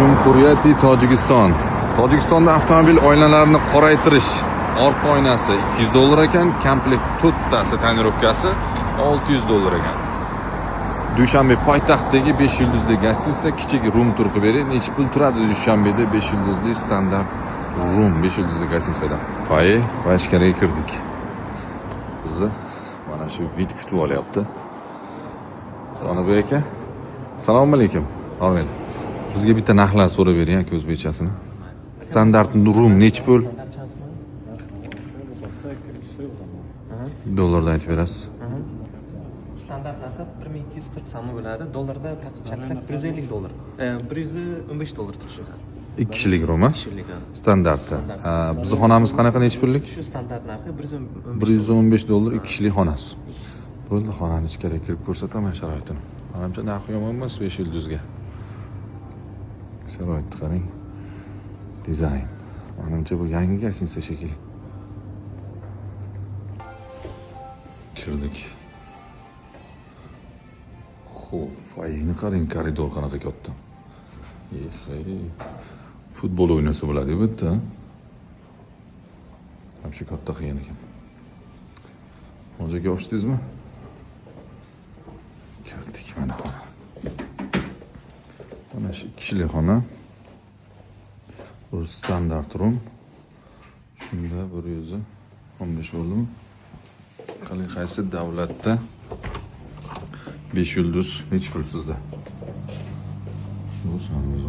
Cumhuriyati Tojikiston. Tojikistonda avtomobil oynalarini qoraytirish orqa oynasi $200 ekan, komplekt to'rttasi tonirovkasi $600 ekan. Dushanbe poytaxtdagi 5 yulduzli gостиница kichik rum turi qilib bering. Necha pul turadi Dushanbeda 5 yulduzli standart rum 5 yulduzli gостиницаdan? Voy, ichkariga kirdik. Bizni mana shu vid kutib olyapti. Jonibek aka, assalomu alaykum. Amin. Bizga bitta narxlar so'rab bering aka o'zbekchasini. Standart rum necha pul? Dollarda aytib berasiz. Standart narxi 1240 so'm bo'ladi. Dollarda chaqisak $150. $115 tushadi. 2 kishilik rumi? Standartda. Bizning xonamiz qanaqa necha pullik? Shu standart narxi $115 2 kishilik xonasi. Bo'ldi, xonani ichkariga kirib ko'rsataman sharoitini. Menimcha narxi yomon emas 5 yulduzga. Sharoitni qarang. Dizayn. Menimcha bu yangi gостиница shekilli. Kirdik. Xo'p, fayni qarang, koridor qanaqa katta. Futbol o'ynasa bo'ladi bu yerda. Ham shu katta qiyin ekan. Mo'jaga ochdingizmi? Kirdik mana. Mana shu kishilik xona. Bu standart rum. Shunda 115 bo'ldimi? Qalay qaysi davlatda 5 yulduz necha pul sizda? Bu sanamiz.